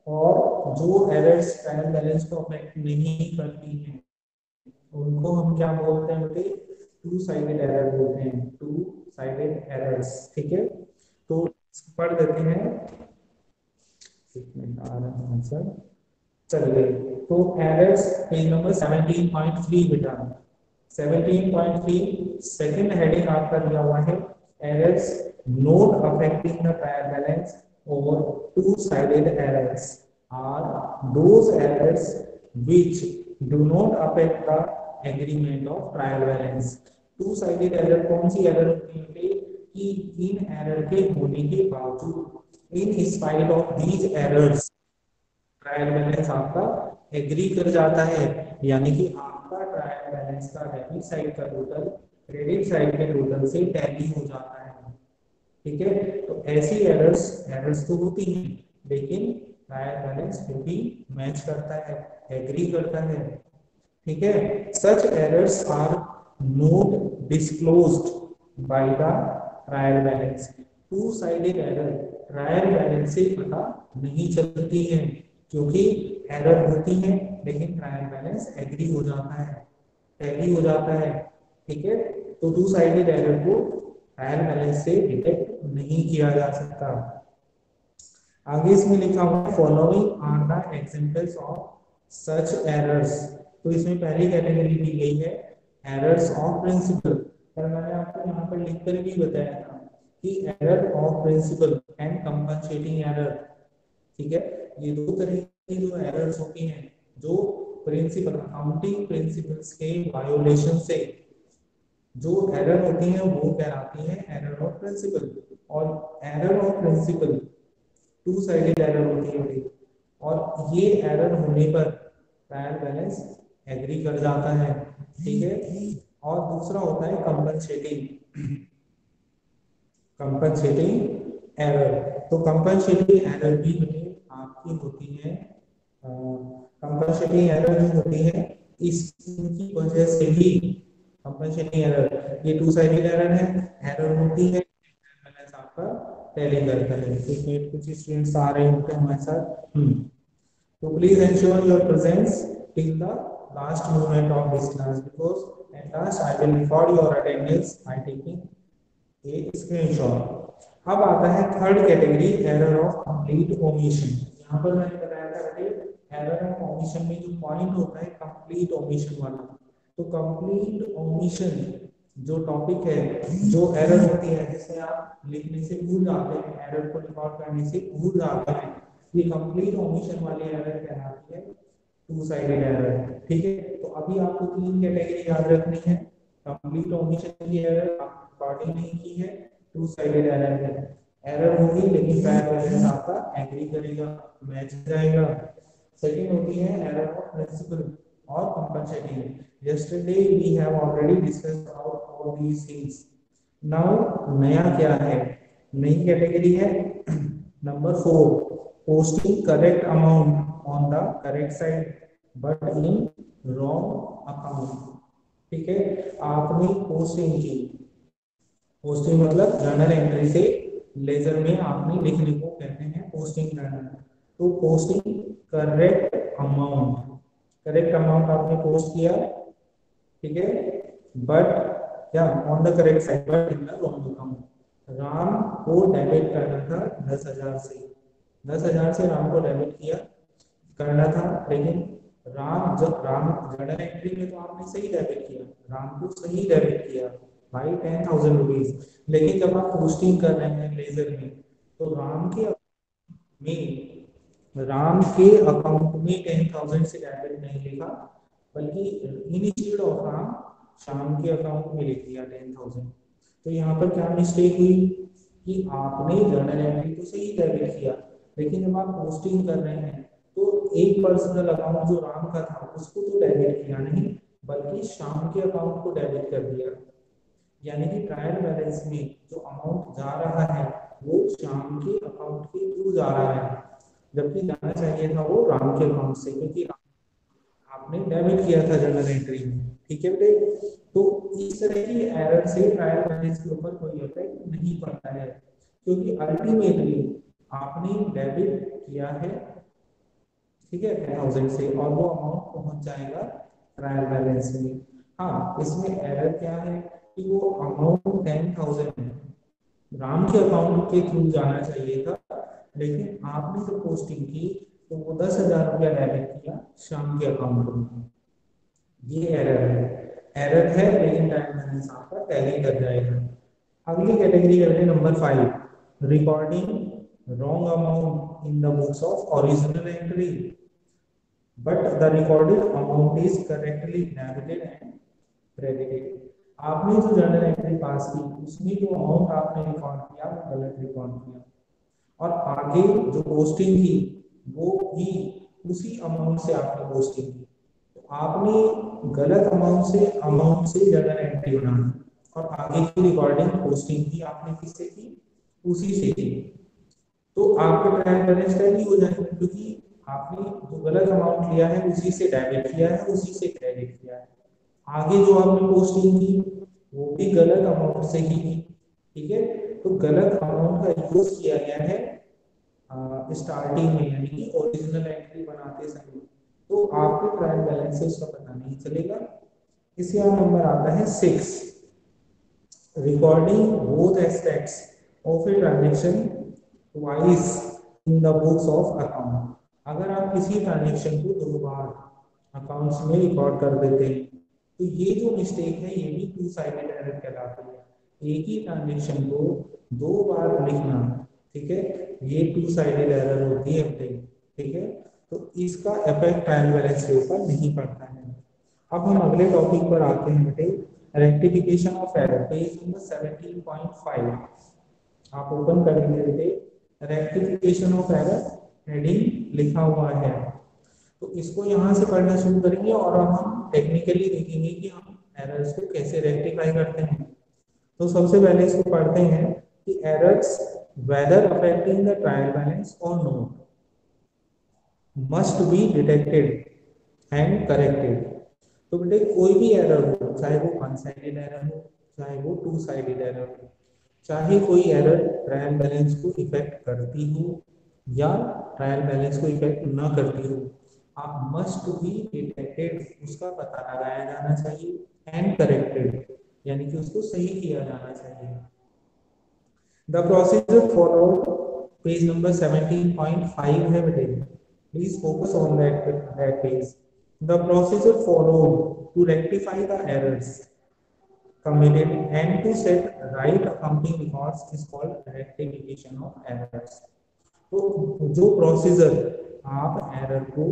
और जो errors trial balance को अफेक्ट नहीं करती हैं उनको हम क्या बोलते हैं बेटे, टू साइडेड एरर बोलते हैं, टू साइडेड एरर्स। ठीक है, तो पढ़ देते हैं, एक मिनट आ रहा है आंसर। चलिए, तो एरर्स पेज नंबर 17.3 बेटा, 17.3 सेकंड हेडिंग आपका दिया हुआ है, errors not affecting the trial balance और two sided errors are those errors which do not affect the agreement of trial balance। Two sided error कौन सी एरर होती है कि इन एरर के होने के बावजूद, in spite of these errors, trial balance आपका एग्री कर जाता है, यानी कि आपका ट्रायल बैलेंस का डेबिट साइड का टोटल क्रेडिट साइड के टोटल से टैली हो जाता है। ठीक है, तो ऐसी एरर्स एरर्स तो होती हैं, लेकिन ट्रायल बैलेंस फिर भी मैच करता है, एग्री करता है। ठीक है, such errors are not disclosed by the trial balance. Two sided error trial balance से पता नहीं चलती है, क्योंकि एरर होती है लेकिन ट्रायल बैलेंस एग्री हो जाता है, टैली हो जाता है। ठीक है, तो टू साइडेड एरर को ट्रायल बैलेंस से डिटेक्ट नहीं किया जा सकता। आगे इसमें लिखा हुआ है following are the examples of such errors. तो इसमें पहली कैटेगरी दी गई है एरर्स ऑफ प्रिंसिपल, पर मैंने आपको यहाँ पर लिखकर भी बताया था कि error of principle and compensating error. ठीक है, ये दो तरह की जो एरर्स होती हैं, जो प्रिंसिपल अकाउंटिंग प्रिंसिपल्स के वायोलेशन से जो एरर होती है वो कहलाती है एरर ऑफ प्रिंसिपल। और error of principle two sided error होती है, और ये एरर होने पर ट्रायल बैलेंस एग्री कर जाता है। ठीक है, और दूसरा होता है कंपनसेटिंग एरर। तो कंपनसेटिंग एरर भी आपकी होती है, कंपनसेटिंग एरर जो होती है इसकी वजह से ही कंपनसेटिंग एरर, ये टू साइडेड एरर है, एरर होती है बैलेंस आपका टैली करता है। एक मिनट, कुछ स्टूडेंट्स आ रहे होते हैं हमारे साथ। So please ensure your presence till the last moment of this class, because at last I will record your attendance by taking a screenshot। अब आता है third category, error of complete omission. यहाँ पर मैंने बताया था बेटे एरर ऑफ ओमिशन में जो पॉइंट होता है कंप्लीट ओमिशन वाला। तो कंप्लीट ओमिशन जो टॉपिक है, जो एरर होती है जिसे आप लिखने से भूल जाते हैं, एरर को रिकॉर्ड करने से भूल जाते हैं, ये कंप्लीट ओमिशन वाली एरर कहलाती है टू साइडेड एरर। ठीक है, तो अभी आपको तीन कैटेगरी याद रखनी है। कंप्लीट ओमिशन की एरर रिकॉर्डिंग नहीं की है, टू साइडेड एरर है, एरर होगी लेकिन ट्रायल बैलेंस आपका एग्री करेगा, मैच जाएगा। सेकंड होती है एरर ऑफ प्रिंसिपल और compensating. Yesterday we have already discussed about all these things. Now नया क्या है, नई कैटेगरी है number 4, posting correct amount on the correct side but in wrong account। ठीक है, आपने पोस्टिंग की, पोस्टिंग मतलब जर्नल एंट्री से लेजर में आपने लिखने को कहते हैं पोस्टिंग करना। तो posting correct amount, correct amount आपने पोस्ट किया, ठीक है, बट क्या on the correct side but in the wrong account. Ram को डेबिट करना था 10,000 से, 10,000 से राम को डेबिट किया करना था, लेकिन राम जर्नल एंट्री में तो आपने सही डेबिट किया, राम को सही डेबिट किया भाई 10,000 रुपीज, लेकिन जब आप पोस्टिंग कर रहे हैं लेजर में तो राम के अकाउंट में 10,000 से डेबिट नहीं लिखा, बल्कि इनिशियल ऑफ राम शाम के अकाउंट में लिख दिया 10,000। तो यहाँ पर क्या मिस्टेक हुई कि आपने जर्नल एंट्री तो सही डेबिट किया, लेकिन जब आप पोस्टिंग कर रहे हैं तो एक पर्सनल अकाउंट जो राम का था उसको तो डेबिट किया नहीं, बल्कि शाम के अकाउंट को डेबिट कर दिया। यानी कि ट्रायल बैलेंस में जो अमाउंट जा रहा है वो शाम के अकाउंट के थ्रू जा रहा है, जबकि जाना चाहिए था वो राम के अकाउंट से, क्योंकि आपने डेबिट किया था जर्नल एंट्री में। ठीक है बेटे, तो इस तरह की एरर से ट्रायल बैलेंस के ऊपर कोई इफेक्ट नहीं पड़ता है, क्योंकि अल्टीमेटली आपने डेबिट किया है ठीक है, 10,000 से, और वो अमाउंट पहुंच जाएगा ट्रायल बैलेंस में। हाँ, इसमें एरर क्या है कि वो अमाउंट 10,000 है, राम के अकाउंट के थ्रू जाना चाहिए था, लेकिन आपने जो पोस्टिंग की तो वो 10,000 रुपया डेबिट किया श्याम के अकाउंट में। ये एरर है, लेकिन ट्रायल बैलेंस आपका टैली कर जाएगा। अगली कैटेगरी है number 5, recording wrong amount in the books of original entry but the recorded amount is correctly debited and credited. आपने जो जर्नल एंट्री पास की उसमें जो अमाउंट आपने रिकॉर्ड किया वो गलत रिकॉर्ड किया, और आगे जो पोस्टिंग की वो भी उसी अमाउंट से आपने पोस्टिंग की, तो आपने गलत अमाउंट से जर्नल एंट्री बनाना, और आगे की रिकॉर्डिंग पोस्टिंग की आपने किससे की, उसी से की, तो आपके ट्रायल बैलेंस टैली हो जाएगा, क्योंकि आपने जो गलत अमाउंट लिया है उसी से डेबिट किया है, उसी से क्रेडिट किया है। आगे जो आपने पोस्टिंग की वो भी गलत अमाउंट से ही की, ठीक है। तो गलत अमाउंट का यूज किया गया है स्टार्टिंग में, यानी कि ओरिजिनल एंट्री बनाते समय, तो आपके ट्रायल बैलेंस से उसका पता नहीं चलेगा। इसके बाद नंबर आता है 6, recording both aspects of a transaction twice in the books of account. अगर आप किसी ट्रांजेक्शन को 2 बार अकाउंट्स में रिकॉर्ड कर देते हैं तो ये जो मिस्टेक है ये भी 2 साइडेड एरर कहलाती है। एक ही ट्रांजेक्शन को 2 बार लिखना, ठीक है, ये 2 साइडेड एरर होती है, ठीक है। तो इसका इफेक्ट ट्रायल बैलेंस के ऊपर नहीं पड़ता है। अब हम अगले टॉपिक पर आते हैं बेटे, rectification of error, page number 17.5 आप ओपन करेंगे बेटे। रेक्टिफिकेशन ऑफ एरर हेडिंग लिखा हुआ है, तो इसको यहाँ से पढ़ना शुरू करेंगे और अब हम टेक्निकली देखेंगे कि हम एरर्स को कैसे रेक्टिफाई करते हैं। तो सबसे पहले इसको पढ़ते हैं कि errors whether affecting the trial balance और not must be detected and corrected. तो बेटे कोई भी एरर हो, चाहे वो 1 साइडेड एरर हो, चाहे वो 2 साइडेड एरर हो, चाहे कोई एरर ट्रायल बैलेंस को इफेक्ट करती हो या ट्रायल बैलेंस को इफेक्ट ना करती हो, आप मस्ट बी डिटेक्टेड, उसका पता लगाया जाना चाहिए, एंड करेक्टेड यानी कि उसको सही किया जाना चाहिए। The procedure followed, page number 17.5 है बेटे, please focus on that page. The procedure followed to rectify the errors committed and to set right accounting records is called rectification of errors। तो जो प्रोसीजर आप एरर को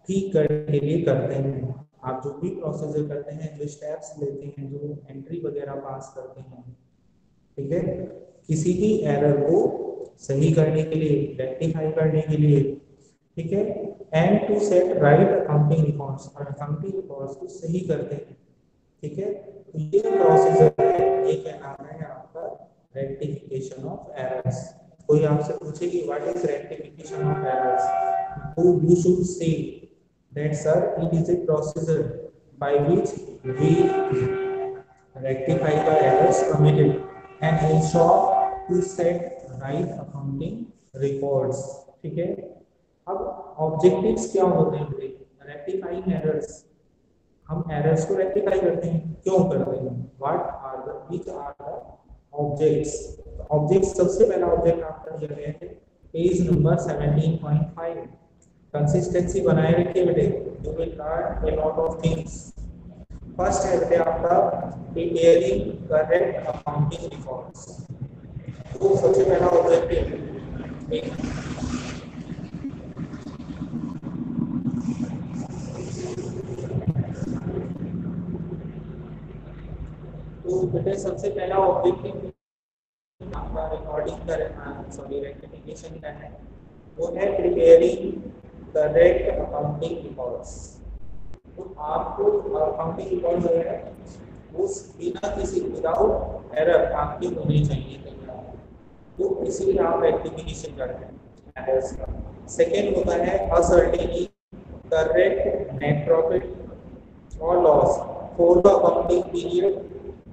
ठीक करने के लिए करते हैं, आप जो भी प्रोसीजर करते हैं, जो स्टेप्स लेते हैं, जो एंट्री वगैरह पास करते हैं, ठीक है, किसी भी एरर को सही करने के लिए, रेक्टिफाई करने के लिए, ठीक है, and to set right accounting records, और अकाउंटिंग रिकॉर्ड्स को सही करते हैं, ठीक है। तो ये प्रोसीजर है, ये कहलाता है आपका रेक्टिफिकेशन ऑफ एरर्स। कोई आपसे पूछे कि what is rectification of errors, तो you should say that sir it is a procedure by which we rectify the errors committed and ensure to set right accounting records, ठीक है। अब objectives क्या होते हैं बेटे, रेक्टिफाइंग एरर्स, हम errors को रेक्टिफाई करते हैं, क्यों करते हैं, what are the which are the objects. Objects, सबसे पहला ऑब्जेक्ट आपका दिया गया है पेज नंबर 17.5, कंसिस्टेंसी बनाए रखिए बेटे, you will learn a lot of things. First है बेटे आपका प्रिपेयरिंग करेक्ट अकाउंटिंग रिकॉर्ड्स, तो सबसे पहला ऑब्जेक्ट है तो बेटे सबसे पहला ऑब्जेक्टिव आपका रिकॉर्डिंग करना, सॉरी रेक्टिफिकेशन का है, वो है प्रिपेयरिंग करेक्ट अकाउंटिंग रिकॉर्ड्स। तो आपको अकाउंटिंग रिकॉर्ड जो है वो बिना किसी विदाउट एरर आपके होने चाहिए, तो इसीलिए आप रेक्टिफिकेशन करते हैं एरर्स का। सेकेंड होता है असर्टेनिटी करेक्ट नेट प्रॉफिट और loss for the accounting period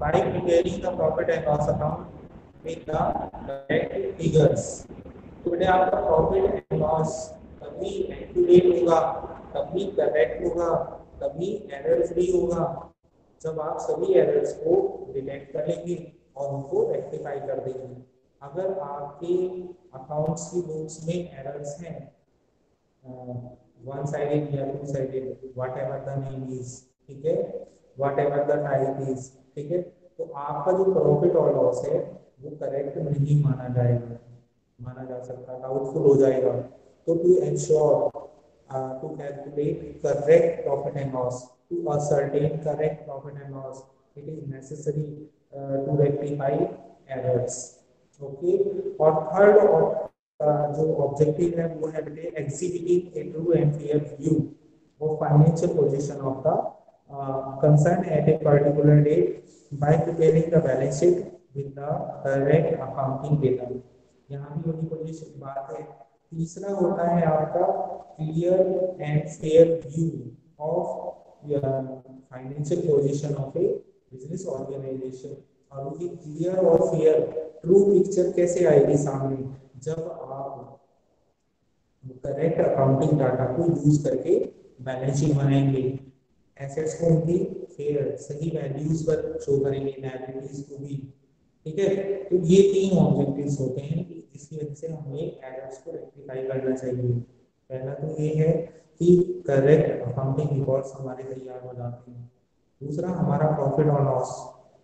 by preparing the profit and loss account with the correct figures। तो बेटे आपका प्रॉफिट एंड लॉस तभी एक्यूरेट होगा, तभी करेक्ट होगा, तभी एरर फ्री होगा जब आप सभी एरर्स को डिटेक्ट करेंगे और उनको रेक्टिफाई कर देंगे। अगर आपके अकाउंट्स की बुक्स में एरर्स हैं, वन साइडेड या two sided, what ever the name is, ठीक है, what ever the type is, ठीक है, तो आपका जो प्रॉफिट और लॉस है वो करेक्ट नहीं माना जाएगा, माना जा सकता, डाउटफुल हो जाएगा। तो to ensure to calculate correct profit and loss, to ascertain correct profit and loss, it is necessary to rectify errors. Okay, और थर्ड जो ऑब्जेक्टिव है वो है बेटे executing A true and fair view of financial position of the concerned at a particular date by preparing the balance sheet with the correct accounting data. यहाँ भी वही position बात है। तीसरा होता है आपका clear and fair view of financial position of a business organisation. और ये क्लियर और फेयर ट्रू पिक्चर कैसे आएगी सामने, जब आप करेक्ट अकाउंटिंग डाटा को यूज करके बैलेंस शीट बनाएंगे, एसेट्स को उनकी फेयर सही वैल्यूज पर शो करेंगे, लायबिलिटीज को भी, ठीक है। तो ये तीन ऑब्जेक्टिव्स होते हैं कि जिसकी वजह से हमें एरर्स को रेक्टिफाई करना चाहिए। पहला तो ये है कि करेक्ट अकाउंटिंग रिकॉर्ड्स हमारे तैयार हो जाते हैं। दूसरा, हमारा प्रॉफिट और लॉस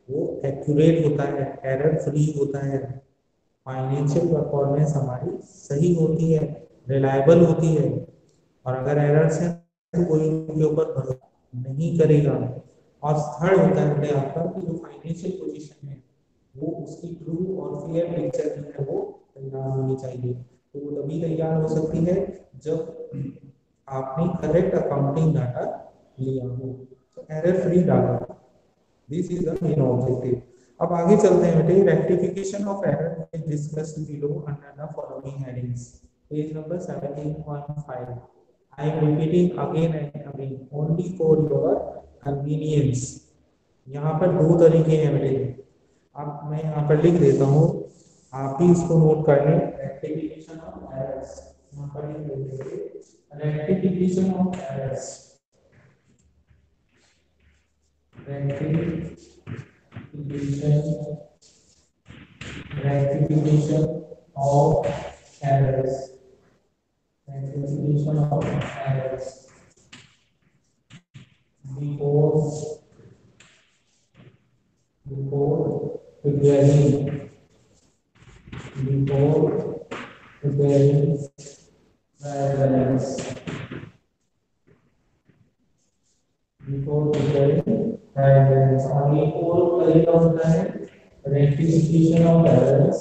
वो एक्यूरेट होता है, एरर फ्री होता है, फाइनेंशियल परफॉर्मेंस हमारी सही होती है, रिलायबल होती है, और अगर एरर्स हैं तो कोई उनके ऊपर भरोसा नहीं करेगा। और थर्ड होता है आपका कि जो फाइनेंशियल पोजीशन है वो उसकी ट्रू और फेयर पिक्चर जो है वो तैयार होनी चाहिए। तो वो तभी तैयार हो सकती है जब आपने करेक्ट अकाउंटिंग डाटा लिया हो, तो error free data, this is the main objective. अब आगे चलते हैं बेटे, rectification of error is discussed below under the following headings, page number 17.5। I am repeating again and again only for your convenience। यहाँ पर दो तरीके हैं बेटे, अब मैं यहाँ पर लिख देता हूँ, आप भी इसको नोट कर लें। रेक्टिफिकेशन ऑफ एरर्स, यहाँ पर लिख देंगे rectification of errors, rectification of errors, rectification of errors before preparing balance, before preparing balance। और एक और तरीका होता है rectification of errors,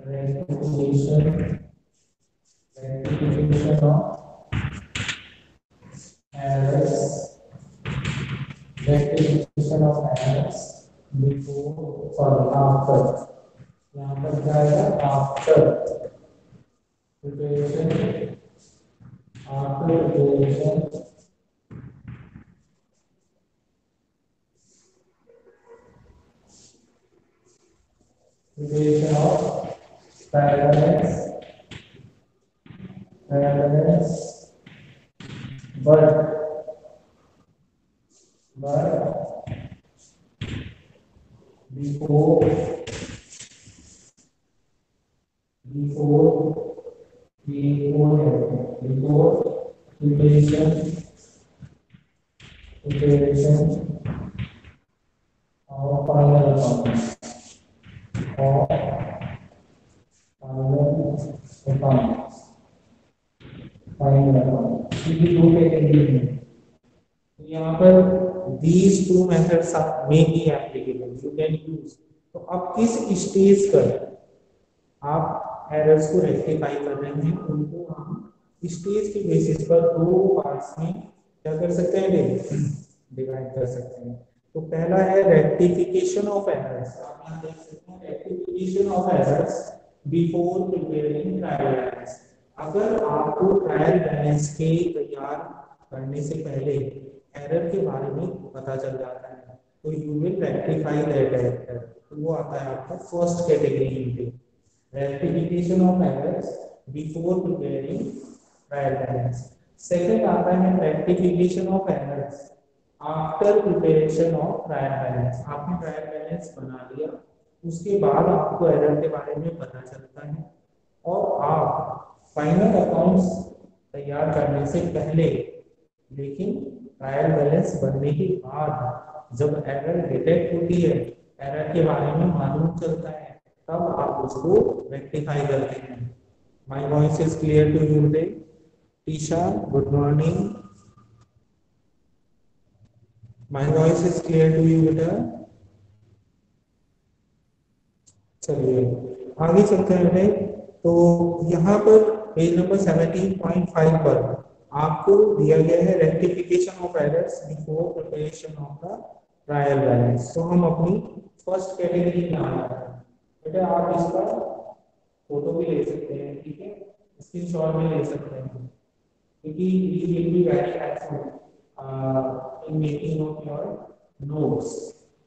rectification of errors, rectification of errors before, sorry, after, यहाँ पर क्या आएगा after preparation, after preparation of balance, but before preparation of final account, or final account, ये दो कैटेगरी हैं। यहाँ पर these two methods are may be applicable, you can use। तो अब किस स्टेज पर आप एरर्स को रेक्टिफाई कर रहे हैं, उनको हम स्टेज के बेसिस पर दो पार्ट्स में क्या कर सकते हैं, डिवाइड कर सकते हैं। तो पहला है रेक्टिफिकेशन ऑफ एरर्स, आप यहाँ देख सकते हैं rectification of errors before preparing trial balance. अगर आपको ट्रायल बैलेंस के तैयार करने से पहले एरर के बारे में पता चल जाता है तो you will rectify that error, तो वो आता है आपका फर्स्ट कैटेगरी में। Rectification of errors before preparing trial balance. Second आता है rectification of errors after preparation of trial balance. आपने ट्रायल बैलेंस बना लिया, उसके बाद आपको एरर के बारे में पता चलता है और आप फाइनल अकाउंट्स तैयार करने से पहले, लेकिन ट्रायल बैलेंस बनने के बाद जब एरर डिटेक्ट होती है, एरर के बारे में मालूम चलता है, तब आप उसको रेक्टिफाई करते हैं। My voice is clear to you today? Tisha, good morning. My voice is clear to you बेटा? चलिए आगे चलते हैं बेटे। तो यहाँ पर पेज नंबर 17.5 पर आपको दिया गया है rectification of errors before preparation of the trial balance. तो हम अपनी फर्स्ट कैटेगरी में आ रहे हैं बेटा। आप इसका फोटो भी ले सकते हैं, ठीक है, स्क्रीनशॉट भी ले सकते हैं, क्योंकि it will be very helpful in making of your notes।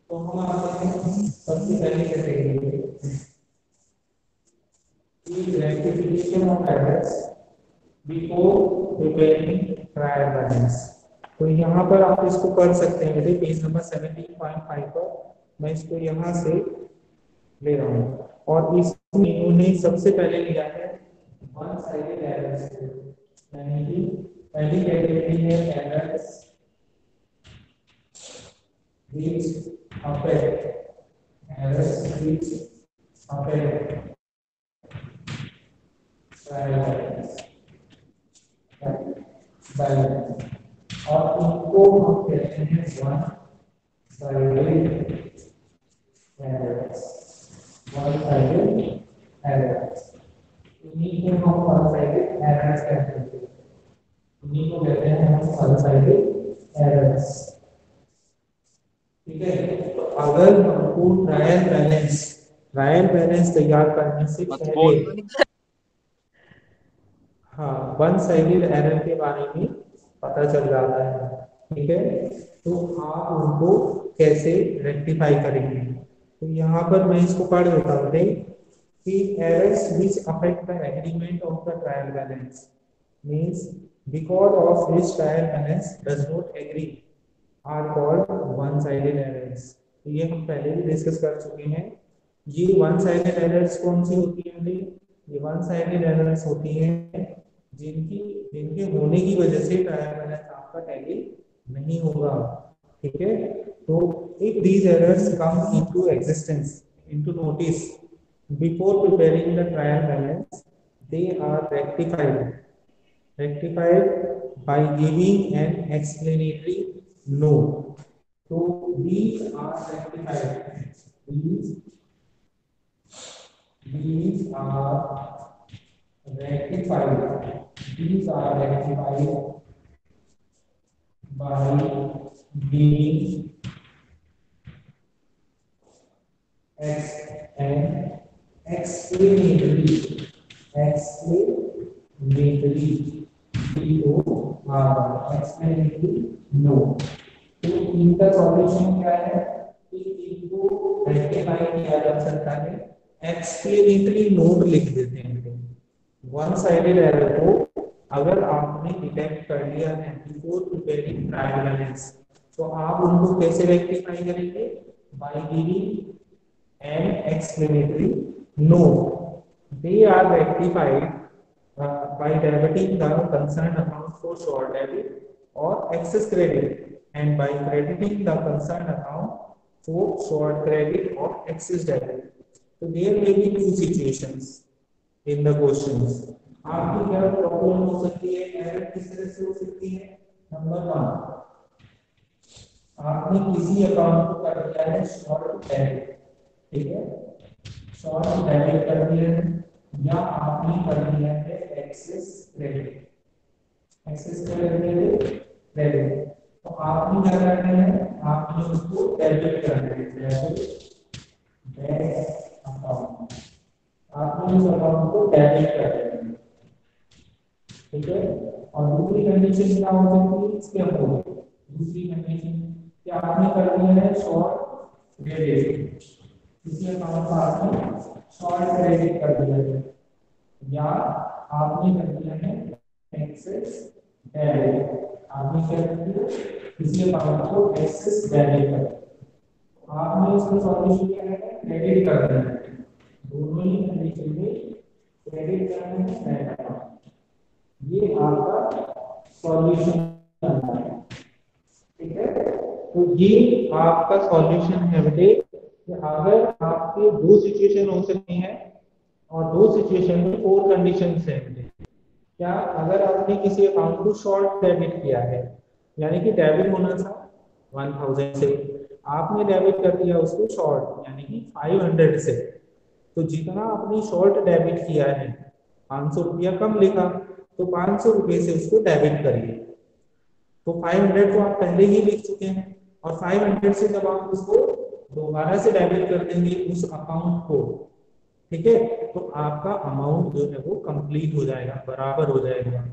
तो हम आते हैं सबसे पहले कैटेगरी में, rectification of errors before preparing trial balance। तो यहाँ पर आप इसको कर सकते हैं बेटे, पेज नंबर 17.5 पर मैं इसको यहाँ से ले रहा हूँ और इसमें इन्होंने सबसे पहले लिया है वन साइडेड एरर्स, यानी कि पहली कैटेगरी है errors which affect errors which affect balance और इनको हम कहते हैं one sided errors. One sided errors, इन्हीं को हम वन साइडेड एरर्स कहते हैं, इन्हीं को कहते हैं हम वन साइडेड एरर्स। ठीक है, तो अगर हमको ट्रायल बैलेंस तैयार करने से पहले हाँ वन साइडेड एरर के बारे में पता चल जाता है, ठीक है, तो आप उनको कैसे रेक्टिफाई करेंगे। तो यहाँ पर मैं इसको पढ़ देता हूँ कि errors which affect the agreement of the trial balance means because of which trial balance does not agree are called one sided errors। तो ये हम पहले भी डिस्कस कर चुके हैं। ये वन साइडेड एरर्स कौन सी होती है? ये वन साइडेड एरर्स होती हैं जिनकी जिनके होने की वजह से ट्रायल बैलेंस आपका टैली नहीं होगा, ठीक है। तो if these errors come into existence, into notice before preparing the trial balance, they are rectified by giving an explanatory note। तो these are rectified, these are rectified, these are rectified by giving an explanatory note। तो इनका solution क्या है कि इनको rectify किया जा सकता है, एक्सप्लेनेटरी नोट लिख देते हैं। वन साइडेड एरर को अगर आपने डिटेक्ट कर लिया है बिफोर प्रिपेयरिंग ट्रायल बैलेंस, तो आप उनको कैसे रेक्टिफाई करेंगे? By giving an explanatory note. They are rectified by debiting the concerned amount for short debit or excess credit and by crediting the concerned amount for short credit or excess debit। So there may be two situations in the questions। आपकी क्या problem हो सकती है, error किस तरह से हो सकती है? नंबर वन, आपने किसी अकाउंट को कर दिया है शॉर्ट डेबिट, ठीक है, शॉर्ट डेबिट कर दिया है, या आपने कर दिया है एक्सेस क्रेडिट, एक्सेस क्रेडिट। तो आपने क्या करना है? आपने उसको डेबिट करना है, डेबिट अकाउंट, आपने उस अकाउंट को डेबिट कर देना है, ठीक है। और दूसरी कंडीशन क्या हो सकती है इसके अपोजिट? दूसरी कंडीशन कि आपने कर दिया है शॉर्ट क्रेडिट, किसी अकाउंट का आपने शॉर्ट क्रेडिट कर दिया है, या आपने कर दिया है एक्सेस डेबिट, आपने क्या कर दिया, किसी अकाउंट को एक्सेस डेबिट कर, आपने उसका सॉल्यूशन क्या है, क्रेडिट कर देना है, दोनों ही कंडीशन में क्रेडिट करना है net amount। ये आपका सॉल्यूशन है, ठीक है। तो ये आपका सॉल्यूशन है बेटे, कि अगर आपके दो सिचुएशन हो सकती हैं और दो सिचुएशन में फोर कंडीशन है बेटे। क्या, अगर आपने किसी अकाउंट को शॉर्ट डेबिट किया है, यानी कि डेबिट होना था 1000 से, आपने डेबिट कर दिया उसको शॉर्ट यानी कि 500 से, तो जितना आपने शॉर्ट डेबिट किया है 500 रुपया कम लिखा, तो 500 रुपये से उसको डेबिट करिए। तो 500 तो आप पहले ही लिख चुके हैं, और 500 से जब आप उसको दोबारा से डेबिट कर देंगे उस अकाउंट को, ठीक है, तो आपका अमाउंट जो है वो कंप्लीट हो जाएगा, बराबर हो जाएगा।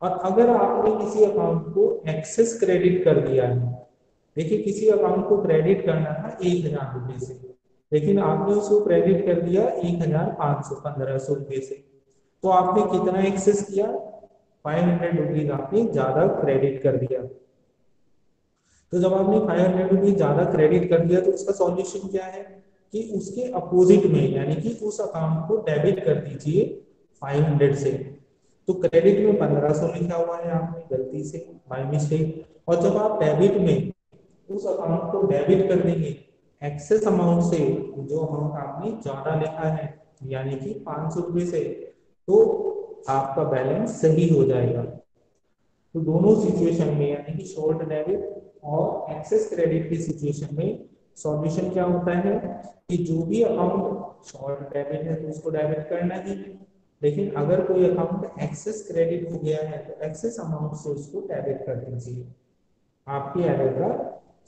और अगर आपने किसी अकाउंट को एक्सेस क्रेडिट कर दिया है, देखिए किसी अकाउंट को क्रेडिट करना था 1000 रुपये से, लेकिन आपने उसको क्रेडिट कर दिया 1500 से, तो आपने कितना एक्सेस किया, 500 रुपीज आपने ज्यादा क्रेडिट कर दिया। तो जब आपने 500 रुपीज ज्यादा क्रेडिट कर दिया, तो उसका सॉल्यूशन क्या है कि उसके अपोजिट में, यानी कि उस अकाउंट को डेबिट कर दीजिए 500 से। तो क्रेडिट में 1500 लिखा हुआ है आपने गलती से, बाय मिस्टेक, और जब आप डेबिट में उस अकाउंट को डेबिट कर देंगे एक्सेस अमाउंट से, जो अमाउंट आपने ज्यादा लिखा है यानी कि 500 रुपये से, तो आपका बैलेंस सही हो जाएगा। तो दोनों सिचुएशन में, यानी कि शॉर्ट डेबिट और एक्सेस क्रेडिट की सिचुएशन में सॉल्यूशन क्या होता है कि जो भी अकाउंट शॉर्ट डेबिट है तो उसको डेबिट करना ही है, लेकिन अगर कोई अकाउंट एक्सेस क्रेडिट हो गया है तो एक्सेस अमाउंट से उसको डेबिट कर दीजिए, आपकी एरर का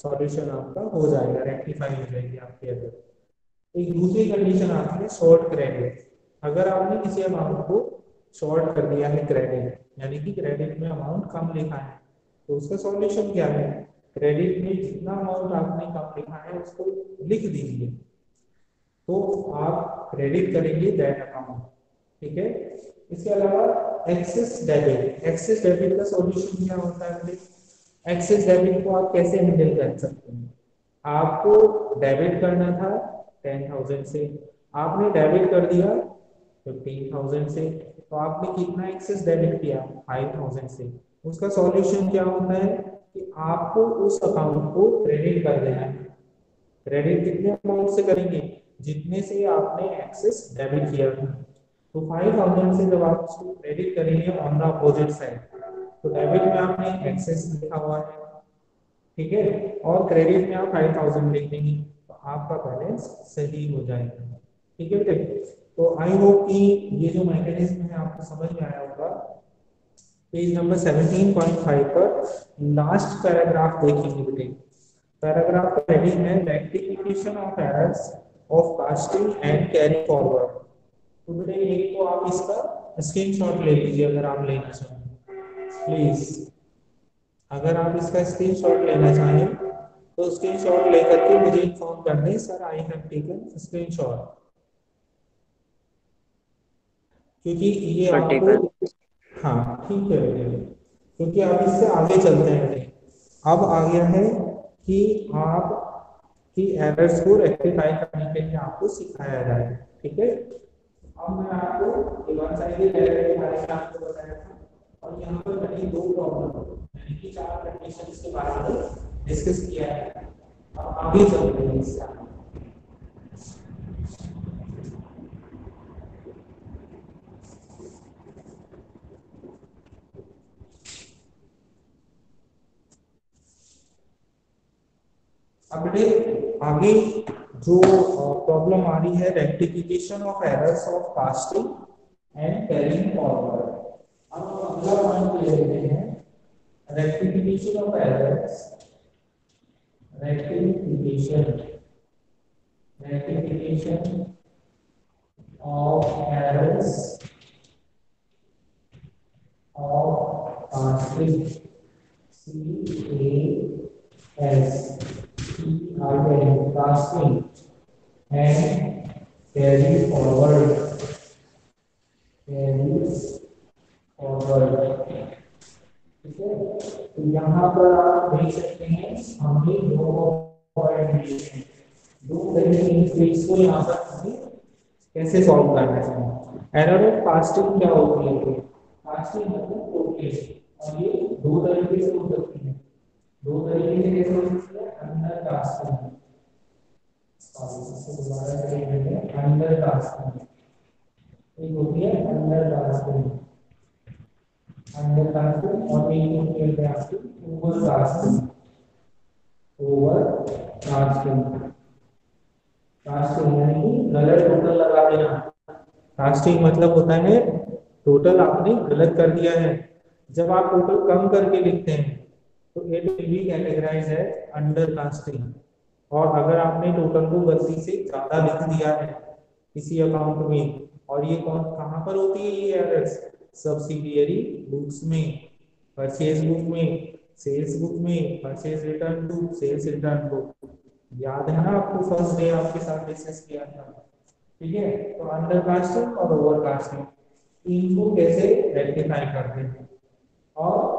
सॉल्यूशन आपका हो जाएगा, रेक्टिफाई हो जाएगी आपकी एरर। एक दूसरी कंडीशन आती है शॉर्ट क्रेडिट। अगर आपने किसी अमाउंट को शॉर्ट कर दिया है क्रेडिट, यानी कि क्रेडिट में अमाउंट कम लिखा है, तो उसका सॉल्यूशन क्या है, क्रेडिट में जितना अमाउंट आपने कम लिखा है उसको लिख दीजिए, तो आप क्रेडिट करेंगे दैट अकाउंट, ठीक है। इसके अलावा एक्सेस डेबिट, एक्सेस डेबिट का सॉल्यूशन क्या होता है, एक्सेस डेबिट को आप कैसे हैंडल कर सकते हैं, आपको डेबिट करना था 10,000 से, आपने डेबिट कर दिया 15,000 से, तो आपने कितना एक्सेस डेबिट किया 5,000 से। उसका सॉल्यूशन क्या होता है कि आपको उस अकाउंट को क्रेडिट कर देना है। क्रेडिट कितने अमाउंट से करेंगे, जितने से आपने एक्सेस डेबिट किया था। तो 5,000 से जब आप उसको क्रेडिट करेंगे ऑन द अपोजिट साइड, तो डेबिट में आपने एक्सेस लिखा हुआ है, ठीक है, और क्रेडिट में आप 5,000 लिख देंगे, तो आपका बैलेंस सही हो जाएगा, ठीक है बेटे। तो आई होप कि ये जो मैकेनिज्म है आपको समझ में आया होगा। पेज नंबर 17.5 पर लास्ट पैराग्राफ देखेंगे बेटे। पैराग्राफ का हेडिंग है rectification of errors of casting and carry forward. तो बेटे एक तो आप इसका स्क्रीनशॉट ले लीजिए अगर आप लेना चाहें, प्लीज। अगर आप इसका स्क्रीनशॉट लेना चाहें तो स्क्रीनशॉट लेकर के मुझे इन्फॉर्म कर दें, sir I have taken screenshot, क्योंकि ये आपको, हाँ ठीक है बेटे, क्योंकि अब इससे आगे चलते हैं बेटे। अब आ गया है कि आप की एरर्स को रेक्टिफाई करने के लिए आपको सिखाया जाए, ठीक है। अब मैं आपको वन साइडेड एरर के बारे में आपको बताया था, और यहाँ पर मैंने दो प्रॉब्लम यानी कि चार कंडीशंस के बारे में डिस्कस किया है। अब आगे चलते हैं इससे आगे। अब आगे जो प्रॉब्लम आ रही है rectification of errors of casting and carrying forward. अब हम अगला पॉइंट ले लेते हैं, rectification of errors, rectification rectification of errors of casting, CASTING, casting and carry forward, carry forward. ठीक है, तो यहाँ पर आप देख सकते हैं हमने दो पॉइंट दिए हैं, दो तरीके के केस को यहाँ पर हमें कैसे सॉल्व करना है। एरर ऑफ कास्टिंग क्या होती है? कास्टिंग मतलब ओके, और ये दो तरीके से हो सकती है। दो तरीके से कैसे हो सकती है? अंडर कास्टिंग, दोबारा करेंगे अंडर कास्टिंग, एक होती है अंडर कास्टिंग, अंडर कास्टिंग, और एक होती है casting over casting, over casting. Casting यानी कि गलत टोटल लगा देना। कास्टिंग मतलब होता है टोटल आपने गलत कर दिया है। जब आप टोटल कम करके लिखते हैं तो it will be categorised as under casting. और अगर आपने टोटल को गलती से ज्यादा लिख दिया है किसी अकाउंट में, और ये कौन कहाँ पर होती है ये एरर्स? सब्सिडियरी बुक्स में, परचेज बुक में, सेल्स बुक में, purchase return book, sales return book. याद है ना आपको फर्स्ट डे आपके साथ डिस्कस किया था? ठीक है, तो अंडर कास्टिंग और ओवर कास्टिंग इनको कैसे रेक्टिफाई करते हैं। और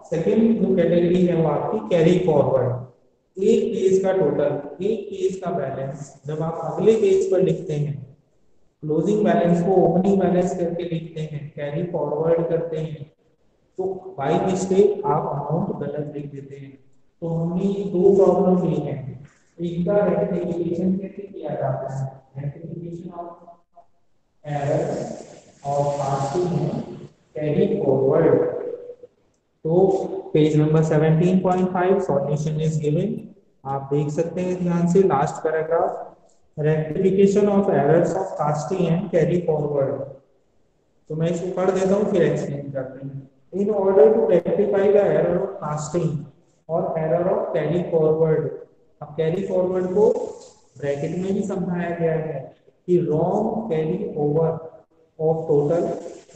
सेकंड जो कैटेगरी है वो आपकी कैरी फॉरवर्ड। एक पेज का टोटल, एक पेज का बैलेंस जब आप अगले पेज पर लिखते हैं, क्लोजिंग बैलेंस को ओपनिंग बैलेंस करके लिखते हैं, कैरी फॉरवर्ड करते हैं, तो बाई मिस्टेक आप अमाउंट गलत लिख देते हैं। तो हमने ये दो प्रॉब्लम ली है। इनका रेक्टिफिकेशन कैसे किया जाता है? Rectification of error of casting carry forward. तो page number 17.5 solution is given. आप देख सकते हैं ध्यान से last paragraph, rectification of errors of casting and carry forward. तो मैं इसको पढ़ देता हूँ फिर एक्सप्लेन करते हैं। In order to rectify the error of casting और एरर ऑफ कैरी फॉरवर्ड। अब कैरी फॉरवर्ड को ब्रैकेट में भी समझाया गया है कि wrong carry over of total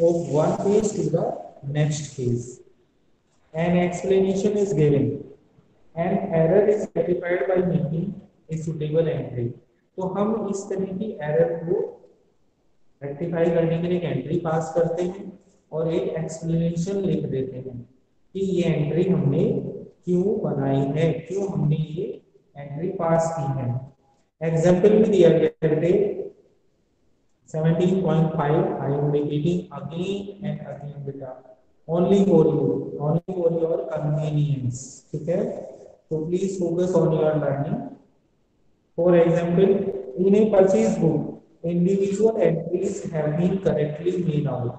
of one page to the next page. An explanation is given. An error is rectified by making a suitable entry. तो हम इस तरह की एरर को रेक्टिफाई करने के लिए एक एंट्री पास करते हैं और एक एक्सप्लेनेशन लिख देते हैं कि ये एंट्री हमने क्यों बनाई है, क्यों हमने ये एंट्री पास की है। एग्जाम्पल भी दिया गया है 17.5 I am repeating again and again beta, only for you, only for your convenience. ठीक है, तो please focus on your learning. For example, in a purchase book, individual entries have been correctly made out.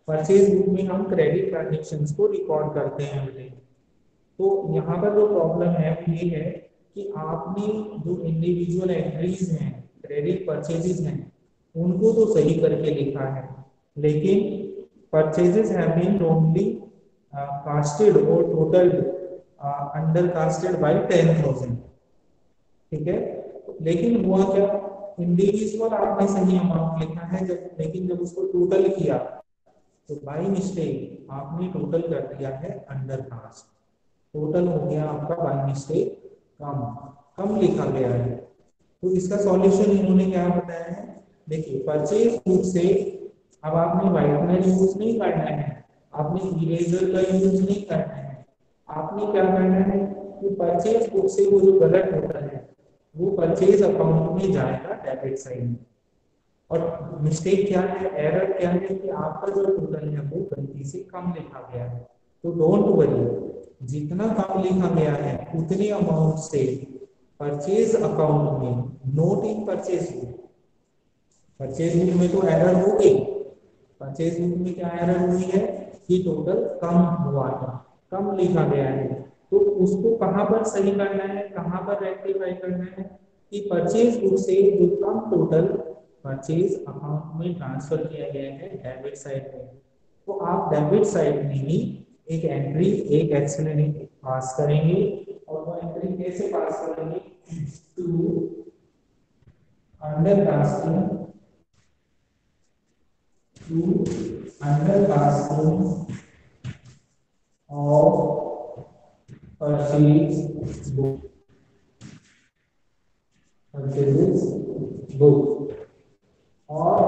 Purchase book में हम credit transactions को record करते हैं बेटे। तो यहाँ पर जो प्रॉब्लम है वो ये है कि आपने जो इंडिविजुअल एंट्रीज हैं, क्रेडिट परचेजेस हैं, उनको तो सही करके लिखा है, लेकिन purchases have been wrongly casted और टोटल्ड अंडर कास्टेड बाय 10,000। ठीक है, लेकिन हुआ क्या? इंडिविजुअल आपने सही अमाउंट लिखा है, जब लेकिन जब उसको टोटल किया तो बाई मिस्टेक आपने टोटल कर दिया है अंडर कास्ट। टोटल हो गया आपका बाई मिस्टेक कम, कम लिखा गया है। तो इसका सॉल्यूशन इन्होंने क्या बताया है? देखिए, परचेज बुक से अब आपने व्हाइटनर यूज नहीं करना है, आपने इरेजर का यूज नहीं करना है। आपने क्या करना है कि परचेज बुक से वो जो गलत टोटल है वो परचेज अकाउंट में जाएगा डेबिट साइड में। और मिस्टेक क्या है, एरर क्या है कि आपका जो टोटल है वो गलती से कम लिखा गया है। तो डोंट वरी, जितना कम लिखा गया है उतने अमाउंट से परचेज अकाउंट में, note in purchase book, purchase book में तो एरर हो गई। परचेज बुक में क्या एरर हुई है कि टोटल कम हुआ है, कम लिखा गया है। तो उसको कहाँ पर सही करना है, कहाँ पर रेक्टिफाई करना है कि परचेज बुक से जो कम टोटल परचेज अकाउंट में ट्रांसफर किया गया है डेबिट साइड में, तो आप डेबिट साइड में ही एक एंट्री, एक एक्सप्लेनेशन पास करेंगे। और वो एंट्री कैसे पास करेंगे? Two undercasting, two undercasting of purchase book, purchases book, और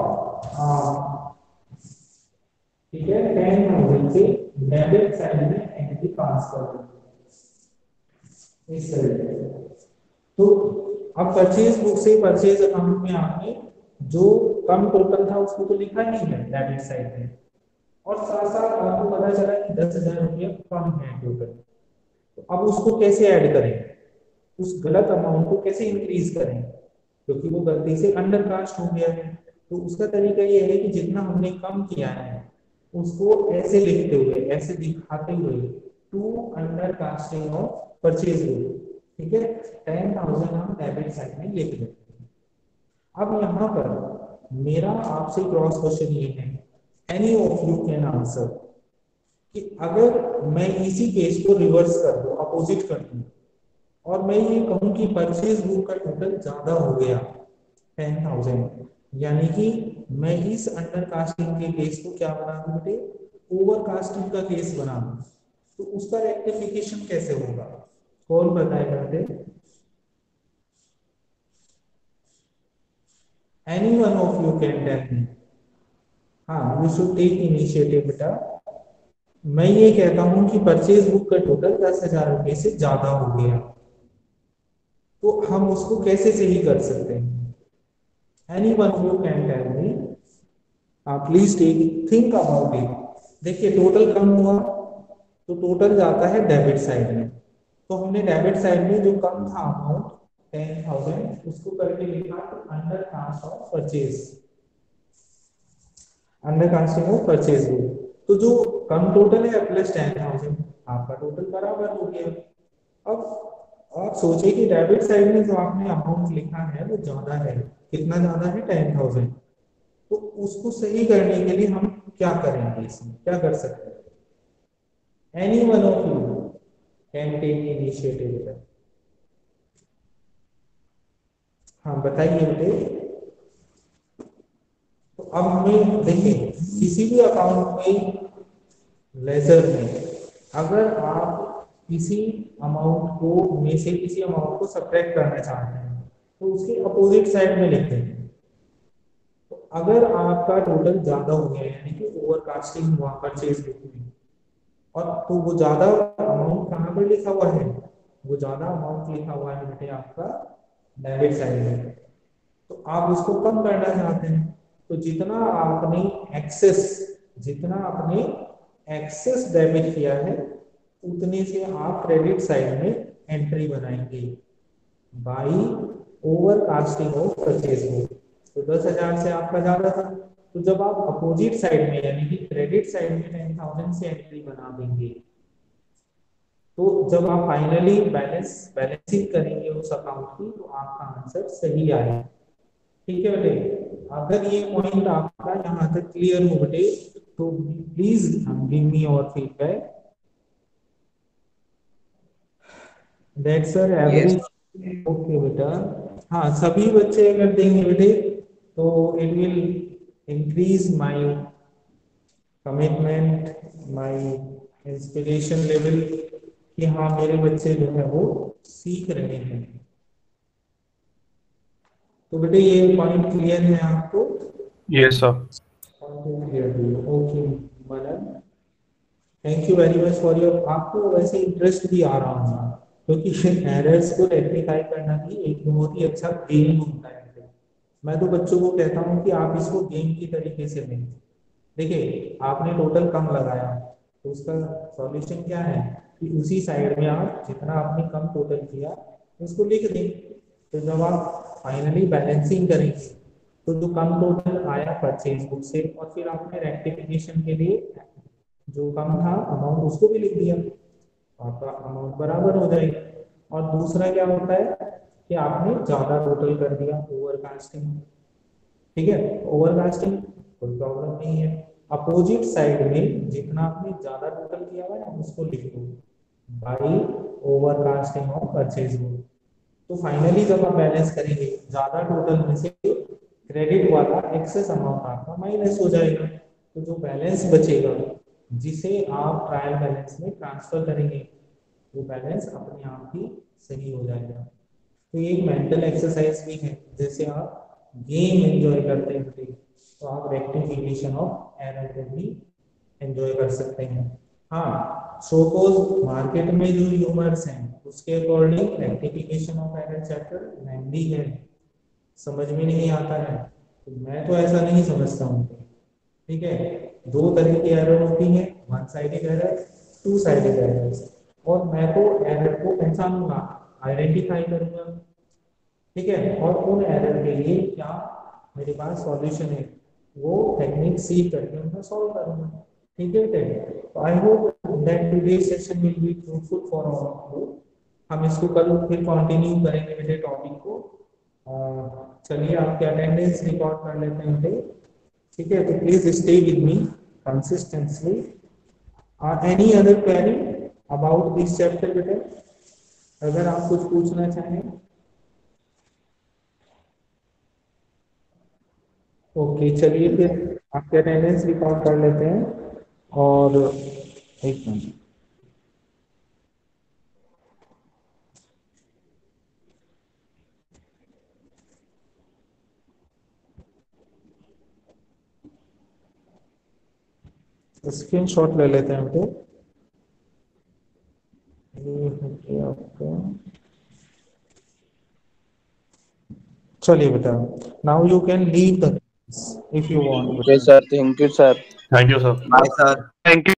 ठीक है, 10,000 से डेबिट साइड में एंट्री पास कर दो इस तरीके से। तो अब परचेज बुक से परचेज अकाउंट में आपने जो कम टोटल था उसको तो लिखा ही है डेबिट साइड में, और साथ साथ आपको पता चला कि 10,000 रुपया कम है टोटल। तो अब उसको कैसे ऐड करें, उस गलत अमाउंट को कैसे इंक्रीज करें, क्योंकि वो गलती से अंडर कास्ट हो गया है। तो उसका तरीका ये है कि जितना हमने कम किया है उसको ऐसे लिखते हुए, ऐसे दिखाते हुए, to under casting of purchase bill, ठीक है, 10,000 हम डेबिट साइड में लिख देते हैं। अब यहाँ पर मेरा आपसे क्रॉस क्वेश्चन ये है, any of you can answer, कि अगर मैं इसी केस को रिवर्स कर दूं, अपोजिट कर दूं, और मैं ये कहूं कि परचेज बुक का टोटल ज्यादा हो गया 10,000, यानी कि मैं इस अंडर कास्टिंग के केस को क्या बना दूं बेटे, ओवर कास्टिंग का केस बना दूं, तो उसका रेक्टिफिकेशन कैसे होगा, कौन बताएगा बेटे? Any one of you can tell me. हाँ, यू शुड टेक इनिशिएटिव बेटा। मैं ये कहता हूं कि परचेज बुक का टोटल 10,000 रुपए से ज्यादा हो गया, तो हम उसको कैसे सही कर सकते हैं? Any one you can tell me, please take think about it. देखिए टोटल कम हुआ तो टोटल जाता है डेबिट साइड में, तो हमने डेबिट साइड में जो कम था अमाउंट 10,000 उसको करके लिखा under cost of purchase, under casting of purchase book. तो जो कम टोटल है प्लस 10,000, आपका टोटल बराबर हो गया। अब आप सोचिए कि डेबिट साइड में जो आपने अमाउंट लिखा है वो ज्यादा है, कितना ज्यादा है, 10,000। तो उसको सही करने के लिए हम क्या करेंगे, इसमें क्या कर सकते हैं? Any one of you can take initiative. हाँ बताइए बेटे। तो अब हमें देखिए, किसी भी अकाउंट में, लेजर में, अगर आप किसी अमाउंट को में से किसी अमाउंट को सब्ट्रैक्ट करना चाहते हैं तो उसके अपोजिट साइड में लिखते हैं। तो अगर आपका टोटल ज्यादा हो गया यानी कि ओवर कास्टिंग हुआ परचेज बुक में, और तो वो ज्यादा अमाउंट कहाँ पर लिखा हुआ है, वो ज्यादा अमाउंट लिखा हुआ है बेटे आपका डेबिट साइड में, तो आप उसको कम करना चाहते हैं। तो जितना आपने एक्सेस डेबिट किया है उतने से आप क्रेडिट साइड में एंट्री बनाएंगे by over casting of purchase book. तो 10,000 से आपका ज्यादा था, तो जब आप अपोजिट साइड में यानी कि क्रेडिट साइड में 10,000 से एंट्री बना देंगे, तो जब आप फाइनली बैलेंसिंग करेंगे उस अकाउंट की तो आपका आंसर सही आएगा। ठीक है बेटे, अगर ये पॉइंट आपका यहाँ तक क्लियर हो बेटे तो प्लीज गिव मी और feedback that sir Yes. Average. Okay बेटा, हाँ सभी बच्चे अगर देंगे बेटे तो it will increase my commitment, my inspiration level, कि हाँ मेरे बच्चे जो है वो सीख रहे हैं। तो बेटे ये पॉइंट क्लियर है आपको? Yes, sir. Okay Manan, thank you very much for your, आपको वैसे इंटरेस्ट भी आ रहा होगा, क्योंकि एरर्स को रेक्टिफाई करना भी एक बहुत ही अच्छा गेम होता है। मैं तो बच्चों को कहता हूँ कि आप इसको गेम की तरीके से लें। देखिए आपने टोटल कम लगाया तो उसका सॉल्यूशन क्या है कि उसी साइड में आप जितना आपने कम टोटल किया उसको लिख दें। तो जब आप फाइनली बैलेंसिंग करेंगे तो जो कम टोटल आया परचेज बुक से, और फिर आपने रेक्टिफिकेशन के लिए जो कम था अमाउंट उसको भी लिख दिया, तो आपका अमाउंट बराबर हो जाएगा। और दूसरा क्या होता है कि आपने ज्यादा टोटल कर दिया, ओवरकास्टिंग। ठीक है, ओवरकास्टिंग कोई प्रॉब्लम नहीं है, अपोजिट साइड में जितना आपने ज्यादा टोटल किया हुआ है उसको लिख दो by overcasting of purchase book. तो फाइनली जब आप बैलेंस करेंगे ज्यादा टोटल में से क्रेडिट वाला एक्सेस अमाउंट आपका माइनस हो जाएगा, तो जो बैलेंस बचेगा जिसे आप ट्रायल बैलेंस में ट्रांसफर करेंगे वो बैलेंस अपने आप ही सही हो जाएगा। तो ये एक मेंटल एक्सरसाइज भी है, जैसे आप गेम एंजॉय करते हैं तो आप रेक्टिफिकेशन ऑफ एरर को भी एंजॉय कर सकते हैं। हाँ, सपोज मार्केट में जो ह्यूमर्स हैं उसके according rectification of error chapter lengthy है, समझ में नहीं आता है, तो मैं तो ऐसा नहीं समझता हूँ। ठीक है, दो तरह की एरर होती है, one sided error, to sided error, और मैं तो एरर को पहचानूंगा, आइडेंटिफाई करूंगा। ठीक है, और उन एरर के लिए क्या मेरे पास सॉल्यूशन है, वो टेक्निक सीख करके उनको सॉल्व करूंगा। ठीक है, तो I hope that today's session will be fruitful for all of you. हम इसको कल फिर कंटिन्यू करेंगे मेरे टॉपिक को। चलिए आपके अटेंडेंस रिकॉर्ड कर लेते हैं फिर। ठीक है, तो please stay with me consistently. Any other query about this chapter बेटा, अगर आप कुछ पूछना चाहें। ओके, चलिए फिर आपके अटेंडेंस रिकॉर्ड कर लेते हैं। और एक मिनट, स्क्रीन शॉट ले लेते हैं फिर। ये है कि आपका, चलिए बेटा, now you can leave the if you want Okay, sir. Thank you, sir. Thank you, sir. Bye, sir. Thank you.